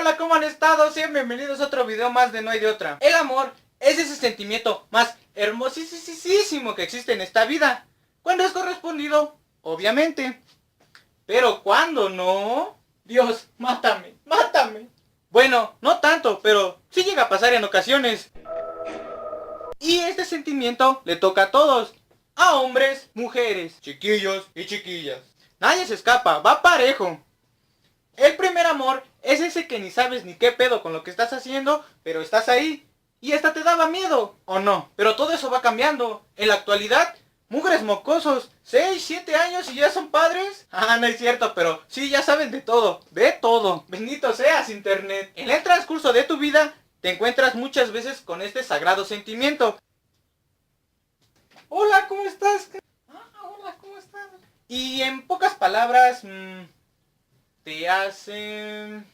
Hola, ¿cómo han estado? Sean bienvenidos a otro video más de No Hay de Otra. El amor es ese sentimiento más hermosísimo que existe en esta vida. Cuando es correspondido, obviamente. Pero cuando no... Dios, mátame, mátame. Bueno, no tanto, pero sí llega a pasar en ocasiones. Y este sentimiento le toca a todos. A hombres, mujeres, chiquillos y chiquillas. Nadie se escapa, va parejo. El primer amor es ese que ni sabes ni qué pedo con lo que estás haciendo, pero estás ahí. Y hasta te daba miedo, ¿o no? Pero todo eso va cambiando. En la actualidad, mugres mocosos, 6, 7 años y ya son padres. Ah, no es cierto, pero sí, ya saben de todo, de todo. Bendito seas, internet. En el transcurso de tu vida, te encuentras muchas veces con este sagrado sentimiento. Hola, ¿cómo estás? Hola, ¿cómo estás? Y en pocas palabras... te hacen...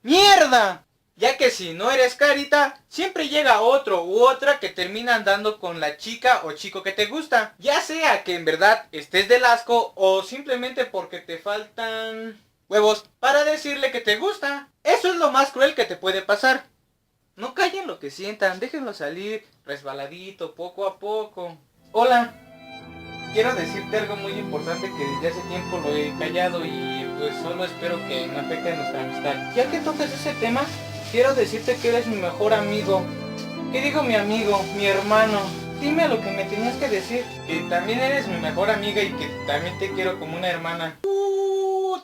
¡mierda! Ya que si no eres carita, siempre llega otro u otra que termina andando con la chica o chico que te gusta. Ya sea que en verdad estés del asco o simplemente porque te faltan huevos para decirle que te gusta. Eso es lo más cruel que te puede pasar. No callen lo que sientan, déjenlo salir resbaladito, poco a poco. Hola. Quiero decirte algo muy importante que desde hace tiempo lo he callado y pues solo espero que no afecte nuestra amistad. Ya que tocas ese tema, quiero decirte que eres mi mejor amigo. ¿Qué digo mi amigo? Mi hermano. Dime lo que me tenías que decir. Que también eres mi mejor amiga y que también te quiero como una hermana.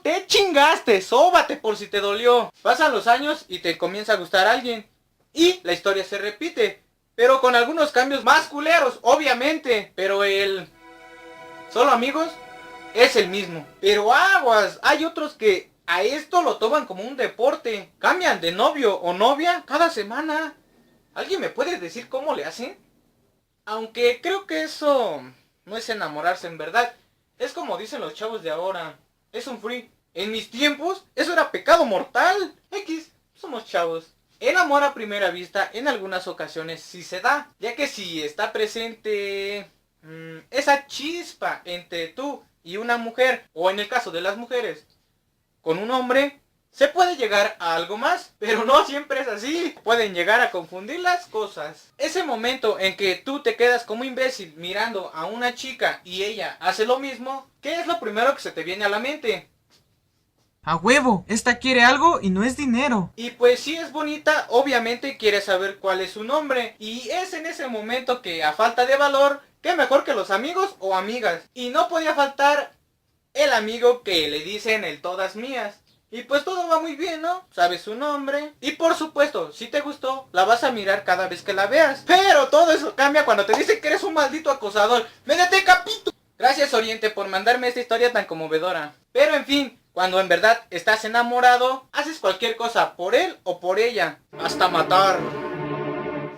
¡Te chingaste! ¡Sóbate por si te dolió! Pasan los años y te comienza a gustar alguien. Y la historia se repite. Pero con algunos cambios más culeros, obviamente. Pero solo amigos es el mismo. Pero aguas, hay otros que a esto lo toman como un deporte. Cambian de novio o novia cada semana. ¿Alguien me puede decir cómo le hacen? Aunque creo que eso no es enamorarse en verdad. Es como dicen los chavos de ahora. Es un free. En mis tiempos eso era pecado mortal. X, somos chavos. El amor a primera vista en algunas ocasiones sí se da. Ya que si está presente... esa chispa entre tú y una mujer, o en el caso de las mujeres, con un hombre, se puede llegar a algo más, pero no siempre es así. Pueden llegar a confundir las cosas. Ese momento en que tú te quedas como imbécil mirando a una chica y ella hace lo mismo, ¿qué es lo primero que se te viene a la mente? ¡A huevo! Esta quiere algo y no es dinero. Y pues si es bonita, obviamente quiere saber cuál es su nombre. Y es en ese momento que a falta de valor, qué mejor que los amigos o amigas. Y no podía faltar el amigo que le dicen el todas mías. Y pues todo va muy bien, ¿no? Sabes su nombre. Y por supuesto, si te gustó, la vas a mirar cada vez que la veas. Pero todo eso cambia cuando te dicen que eres un maldito acosador. ¡Me decapito! Gracias, Oriente, por mandarme esta historia tan conmovedora. Pero en fin, cuando en verdad estás enamorado, haces cualquier cosa por él o por ella. Hasta matar.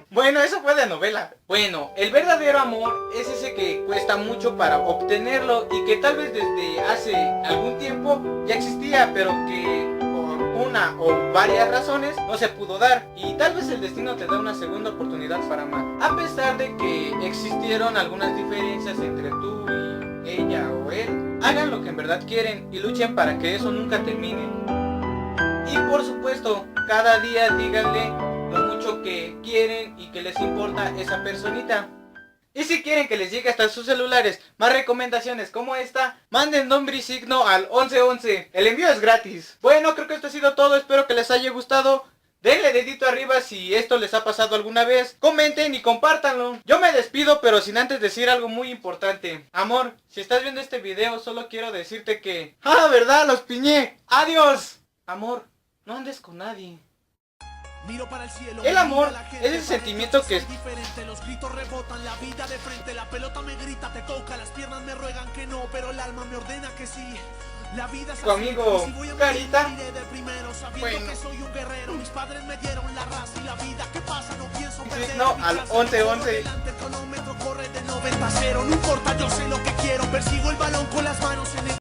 Bueno, eso fue de novela. Bueno, el verdadero amor es ese que cuesta mucho para obtenerlo y que tal vez desde hace algún tiempo ya existía, pero que por una o varias razones no se pudo dar. Y tal vez el destino te da una segunda oportunidad para amar. A pesar de que existieron algunas diferencias entre tú y ella o él, hagan lo que en verdad quieren y luchen para que eso nunca termine. Y por supuesto, cada día díganle lo mucho que quieren y que les importa esa personita. Y si quieren que les llegue hasta sus celulares más recomendaciones como esta, manden nombre y signo al 1111. El envío es gratis. Bueno, creo que esto ha sido todo. Espero que les haya gustado. Denle dedito arriba si esto les ha pasado alguna vez. Comenten y compártanlo. Yo me despido, pero sin antes decir algo muy importante. Amor, si estás viendo este video, solo quiero decirte que... ¡ah, verdad! ¡Los piñé! ¡Adiós! Amor, no andes con nadie. Miro para el cielo, el amor es ese sentimiento que es diferente, los gritos rebotan, la vida de frente, la pelota me grita, te toca, las piernas me ruegan que no, pero el alma me ordena que sí. La vida es tu amigo Carita. Bueno, que soy un guerrero, mis padres me dieron la raza y la vida, ¿qué pasa? No pienso perder. No, al 1111. El cronómetro corre de 90 a 0, no importa, yo sé lo que quiero, persigo el balón con las manos en el